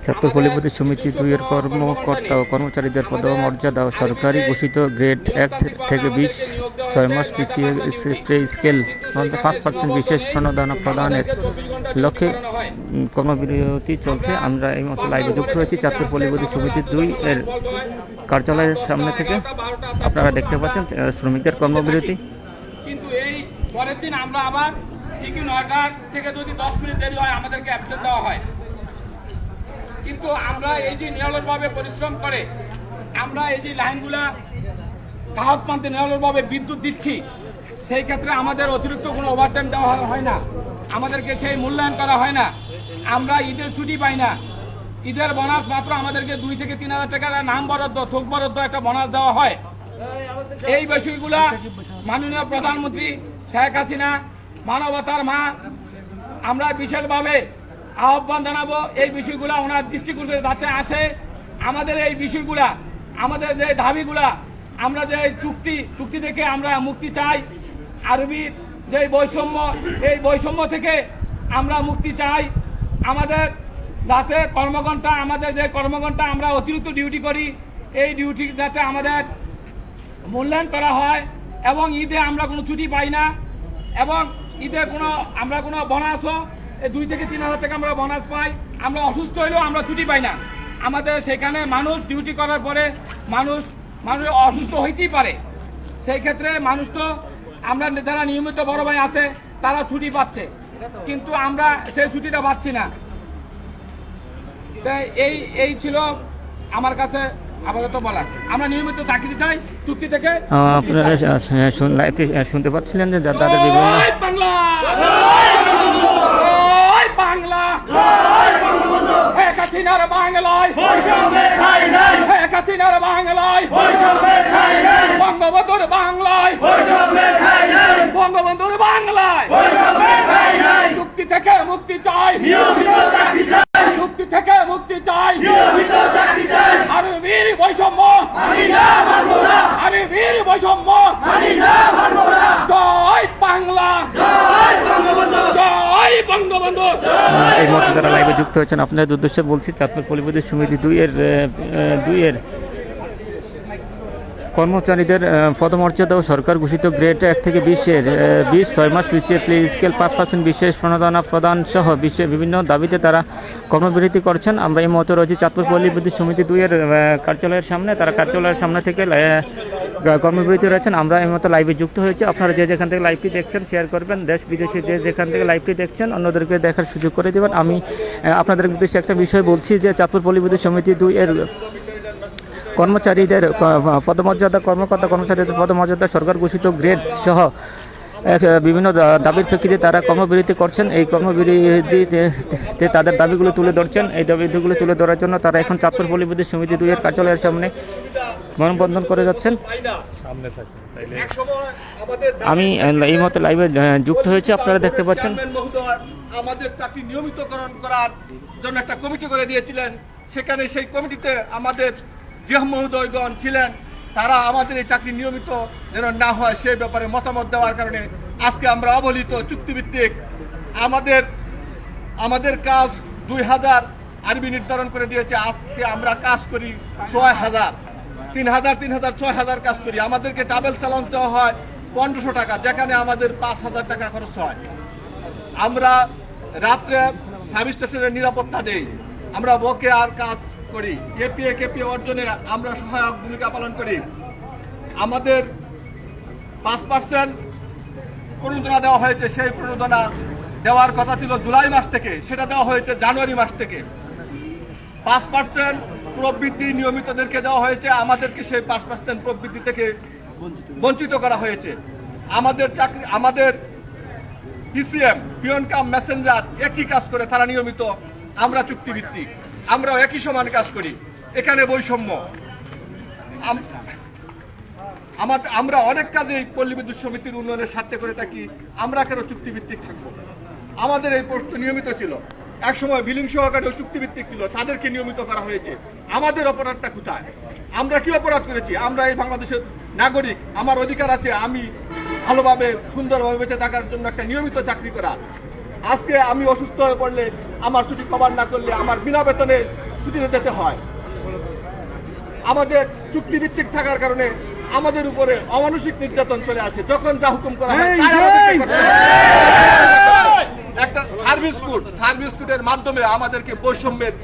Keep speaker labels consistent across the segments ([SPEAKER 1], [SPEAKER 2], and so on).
[SPEAKER 1] ছাত্র পল্লীপতি সমিতি 2 এর কর্মকর্তা ও কর্মচারীদের পদমর্যাদা ও সরকারি ঘোষিত গ্রেড 1 থেকে 20 6 মাস পিছিয়ে পে স্কেল 5% বিশেষ প্রণোদনা লক্ষ্যে কর্মবিরতি চলছে। আমরা এই মতো লাইভে যুক্ত হয়েছি ছাত্র পল্লীপতি সমিতি 2 এর কার্যালয়ের সামনে থেকে। আপনারা দেখতে পাচ্ছেন শ্রমিকদের কর্মবিরতি।
[SPEAKER 2] কিন্তু এই পরের দিন আমরা আবার ঠিকই 9টা থেকে যদি 10 মিনিট দেরি হয় আমাদেরকে অ্যাবসেন্ট দেওয়া হয়। কিন্তু আমরা এই যে নিরলসভাবে পরিশ্রম করে আমরা এই যে লাইনগুলা গ্রাহক প্রান্তে নিরলসভাবে বিদ্যুৎ দিচ্ছি, সেই ক্ষেত্রে আমাদের অতিরিক্ত কোনো ওভারটাইম দেওয়া হয় না, আমাদেরকে সেই মূল্যায়ন করা হয় না। আমরা ঈদের ছুটি পাই না, ঈদের বোনাস মাত্র আমাদেরকে 2 থেকে 3 হাজার টাকার নাম বরাদ্দ থোক বরাদ্দ একটা বোনাস দেওয়া হয়। এই বিষয়গুলা মাননীয় প্রধানমন্ত্রী শেখ হাসিনা মানবতার মা, আমরা বিশেষভাবে আহ্বান জানাবো এই বিষয়গুলা ওনার দৃষ্টিগোচরে যাতে আসে। আমাদের এই বিষয়গুলা, আমাদের যে দাবিগুলা, আমরা যে চুক্তি থেকে আমরা মুক্তি চাই, আরবি যে বৈষম্য, এই বৈষম্য থেকে আমরা মুক্তি চাই। আমাদের যাতে আমাদের যে কর্মঘণ্টা আমরা অতিরিক্ত ডিউটি করি, এই ডিউটি যাতে আমাদের মূল্যায়ন করা হয় এবং ঈদে আমরা কোনো ছুটি পাই না এবং ঈদে আমরা কোনো বোনাসও 2 থেকে 3 হাজার টাকা আমরা বোনাস পাই। আমরা অসুস্থ হইলেও আমরা ছুটি পাই না। আমাদের সেখানে মানুষ ডিউটি করার পরে মানুষ অসুস্থ হইতেই পারে, সেই ক্ষেত্রে মানুষ তো আমরা যারা নিয়মিত বড় ভাই আছে তারা ছুটি পাচ্ছে, কিন্তু আমরা সেই ছুটিটা পাচ্ছি না। এই ছিল আমার কাছে আপাতত বলা। আমরা নিয়মিত চাকরি চাই, চুক্তি থেকে।
[SPEAKER 1] আপনারা শুনতে পাচ্ছিলেন যে তাদের বিভিন্ন
[SPEAKER 2] বঙ্গবন্ধুর বাংলায় চুক্তি থেকে মুক্তি চাই, চুক্তি থেকে মুক্তি চাই। আরবির বৈষম্য, আরবির বৈষম্য। জয় বাংলা, জয় বঙ্গবন্ধু।
[SPEAKER 1] এই মুহূর্তে যারা লাইভে যুক্ত হয়েছেন আপনাদের উদ্দেশ্যে বলছি, ছাত্র পল্লীপতি সমিতি 2 এর কর্মচারীদের পদমর্যাদা ও সরকার ঘোষিত গ্রেড 1 থেকে 20 6 মাস পিছিয়ে পে স্কেল 5% বিশেষ প্রণোদনা প্রদান সহ বিভিন্ন দাবিতে তারা কর্মবিরতি করছেন। আমরা এই মুহূর্তে রয়েছি ছাত্র পল্লীপতি সমিতি 2 এর কার্যালয়ের সামনে। তারা কার্যালয়ের সামনে থেকে কর্মবিরতি রয়েছেন। আমরা এই মুহূর্তে লাইভে যুক্ত হয়েছি। আপনারা যে যেখান থেকে লাইভটি দেখছেন শেয়ার করবেন, দেশ বিদেশে যে যেখান থেকে লাইভটি দেখছেন অন্যদেরকে দেখার সুযোগ করে দেবেন। আমি আপনাদের উদ্দেশ্যে একটা বিষয় বলছি যে ছাত্র পল্লীপতি সমিতি 2 এর কর্মচারীদের কর্মচারীদের পদমর্যাদা সরকার ঘোষিত গ্রেড সহ বিভিন্ন দাবির প্রেক্ষিতে তারা কর্মবিরতি করছেন। এই কর্মবিরতিতে তাদের দাবিগুলো তুলে ধরছেন। এই দাবিগুলো তুলে ধরার জন্য তারা এখন ছাত্র পল্লীপতি সমিতি 2 এর কার্যালয়ের সামনে মানববন্ধন করে যাচ্ছেন। আমি এই মতো লাইভে যুক্ত হয়েছি, আপনারা দেখতে পাচ্ছেন।
[SPEAKER 3] আমাদের চাকরি নিয়মিতকরণ করার জন্য একটা কমিটি করে দিয়েছিলেন, সেখানে সেই কমিটিতে আমাদের যে মহোদয়গণ ছিলেন তারা আমাদের এই চাকরি নিয়মিত যেন না হয় সেই ব্যাপারে মতামত দেওয়ার কারণে আজকে আমরা অবহেলিত চুক্তিভিত্তিক আমাদের কাজ 2000 আরবি নির্ধারণ করে দিয়েছে। আজকে আমরা কাজ করি 6000, 3000 6000 কাজ করি। আমাদেরকে ডাবল চালান দেওয়া হয় 1500 টাকা, যেখানে আমাদের 5000 টাকা খরচ হয়। আমরা রাত্রে সার্ভিস স্টেশনের নিরাপত্তা দেই, আমরা বকে আর কাজ করি, কেপিএ অর্জনে আমরা সহায়ক ভূমিকা পালন করি। আমাদের 5% প্রণোদনা দেওয়া হয়েছে, সেই প্রণোদনা দেওয়ার কথা ছিল জুলাই মাস থেকে, সেটা দেওয়া হয়েছে জানুয়ারি মাস থেকে। 5% প্রবৃদ্ধি নিয়মিতদেরকে দেওয়া হয়েছে, আমাদেরকে সেই 5% প্রবৃদ্ধি থেকে বঞ্চিত করা হয়েছে। আমাদের পিসিএম, পিয়ন কাম মেসেঞ্জার একই কাজ করে, তারা নিয়মিত, আমরা চুক্তিভিত্তিক, আমরাও একই সমান কাজ করি। এখানে বৈষম্য। আমরা অনেক কাজেই পল্লী বিদ্যুৎ সমিতির উন্নয়নের স্বার্থে করে থাকি, আমরা কেন চুক্তিভিত্তিক থাকবো? আমাদের এই পোস্ট নিয়মিত ছিল, একসময় বিলিং সহকারেও চুক্তিভিত্তিক ছিল, তাদেরকে নিয়মিত করা হয়েছে। আমাদের অপরাধটা কোথায়? আমরা কি অপরাধ করেছি? আমরা এই বাংলাদেশের নাগরিক, আমার অধিকার আছে আমি ভালোভাবে সুন্দরভাবে বেঁচে থাকার জন্য একটা নিয়মিত চাকরি করা। আজকে আমি অসুস্থ হয়ে পড়লে আমার ছুটি কভার না করলে আমার বিনা বেতনে ছুটিতে যেতে হয়। আমাদের চুক্তিভিত্তিক থাকার কারণে আমাদের উপরে অমানসিক নির্যাতন চলে আসে। যখন যা হুকুম করা হয় তাই আমাদেরকে করতে হয়। একটা সার্ভিস কোডের মাধ্যমে আমাদেরকে বৈষম্যের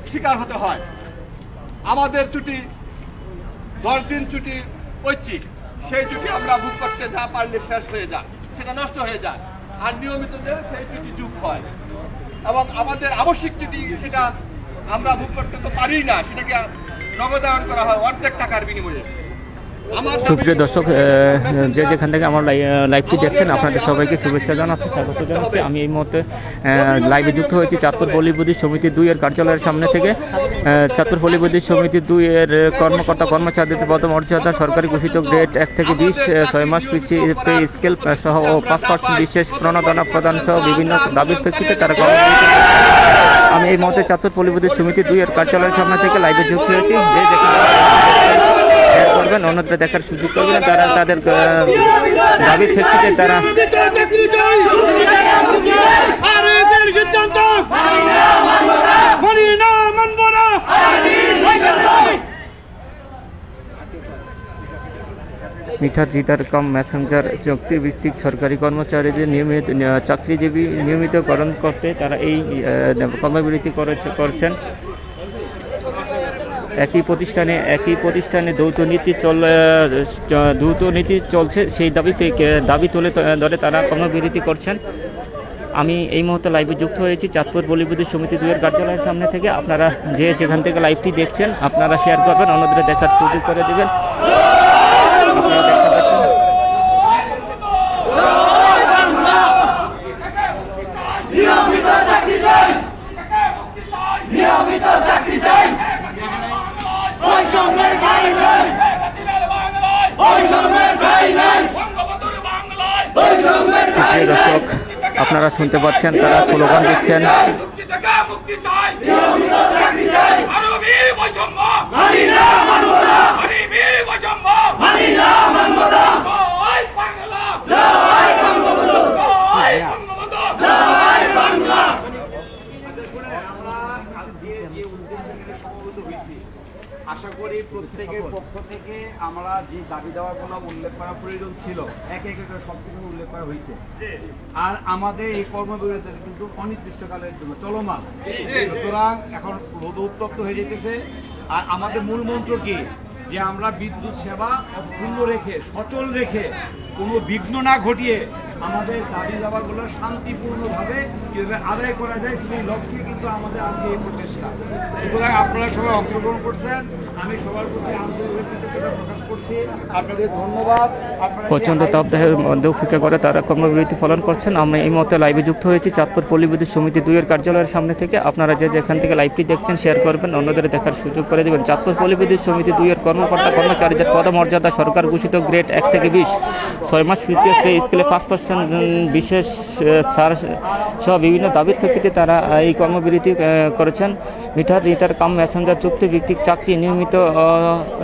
[SPEAKER 3] শিকার হতে হয়। আমাদের ছুটি 10 দিন ছুটি ঐচ্ছিক, সেই ছুটি আমরা বুক করতে না পারলে শেষ হয়ে যায়, সেটা নষ্ট হয়ে যায়। আর নিয়মিতদের সেই ছুটি যোগ হয় এবং আমাদের আবশ্যিক ছুটি সেটা আমরা বুক করতে তো পারি না, সেটাকে নগদায়ন করা হয় অর্ধেক টাকার বিনিময়ে।
[SPEAKER 1] সুপ্রিয় দর্শক, যে যেখান থেকে আমার লাইভটি দেখছেন আপনাদের সবাইকে শুভেচ্ছা জানাচ্ছি, স্বাগত জানাচ্ছি। আমি এই মুহূর্তে লাইভে যুক্ত হয়েছি চাঁদপুর পল্লী সমিতি 2 এর কার্যালয়ের সামনে থেকে। চাঁদপুর পল্লী সমিতি 2 এর কর্মকর্তা কর্মচারীদের পদমর্যাদা, সরকারি ঘোষিত গ্রেড 1 থেকে 20, 6 মাস পে স্কেল সহ ও 5% বিশেষ প্রণোদনা প্রদান সহ বিভিন্ন দাবির প্রেক্ষিতে তারা কর্মবিরতি। আমি এই মুহূর্তে চাঁদপুর পল্লী সমিতি 2 এর কার্যালয়ের সামনে থেকে লাইভে যুক্ত হয়েছি। যে যেখানে করবেন, অন্যদের দেখার সুযোগ করবেন, তারা তাদের দাবির প্রেক্ষিতে তারা মিটার রিডার কাম মেসেঞ্জার চুক্তিভিত্তিক সরকারি কর্মচারীদের নিয়মিত চাকরিজীবী নিয়মিতকরণ করতে তারা এই কর্মবিরতি করছেন। একই প্রতিষ্ঠানে দ্বৈত নীতি চলছে, সেই দাবি তুলে ধরে তারা কর্মবিরতি করছেন। আমি এই মুহূর্তে লাইভে যুক্ত হয়েছি চাঁদপুর পল্লী সমিতি 2 এর কার্যালয়ের সামনে থেকে। আপনারা যে যেখান থেকে লাইভটি দেখছেন আপনারা শেয়ার করবেন, অন্যদের দেখার সুযোগ করে দেবেন। আপনারা দেখতে পাচ্ছেন দর্শক, আপনারা শুনতে পাচ্ছেন তারা স্লোগান দিচ্ছেন।
[SPEAKER 4] আশা করি প্রত্যেকের পক্ষ থেকে আমরা যে দাবি দেওয়াগুলো উল্লেখ করা প্রয়োজন ছিল এক এক করে সবকিছু উল্লেখ করা হয়েছে। আর আমাদের এই কর্মবিরতি কিন্তু অনির্দিষ্টকালের জন্য চলমান, সুতরাং এখন রোদ উত্তপ্ত হয়ে যেতেছে। আর আমাদের মূল মন্ত্র কি, যে আমরা বিদ্যুৎ সেবা অক্ষুণ্ণ রেখে সচল রেখে কোনো বিঘ্ন না ঘটিয়ে আমাদের দাবি দাবাগুলো শান্তিপূর্ণভাবে কীভাবে আদায় করা যায় সেই লক্ষ্যে কিন্তু আমাদের আজকে এই প্রচেষ্টা। সুতরাং আপনারা সবাই অংশগ্রহণ করছেন, আমি সবার প্রতি আন্তরিক কৃতজ্ঞতা প্রকাশ করছি। আপনাদের ধন্যবাদ।
[SPEAKER 1] প্রচণ্ড তাপদাহের মধ্যে উপেক্ষা করে তারা কর্মবিরতি পালন করছেন। আমরা এই মুহূর্তে লাইভে যুক্ত হয়েছি চাঁদপুর পল্লী সমিতি 2 এর কার্যালয়ের সামনে থেকে। আপনারা যে যেখান থেকে লাইভটি দেখছেন শেয়ার করবেন, অন্যদের দেখার সুযোগ করে দেবেন। চাঁদপুর পল্লী সমিতি 2 এর কর্মকর্তা কর্মচারীদের পদমর্যাদা, সরকার ঘোষিত গ্রেড 1 থেকে 20, 6 মাস পে স্কেলে 5% বিশেষ ছাড় সহ বিভিন্ন দাবির প্রেক্ষিতে তারা এই কর্মবিরতি করেছেন। মিটার রিডার কাম মেসেঞ্জার চুক্তিভিত্তিক চাকরি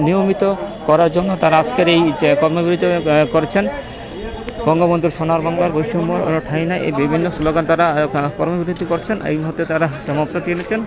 [SPEAKER 1] নিয়মিত করার জন্য তারা আজকের এই কর্মবিরতি করেছেন। বঙ্গবন্ধুর সোনার বাংলার বৈষম্য ঠাঁই নাই, এই বিভিন্ন স্লোগান তারা কর্মবিরতি করছেন। এই মুহূর্তে তারা সমাপ্ত করেছেন।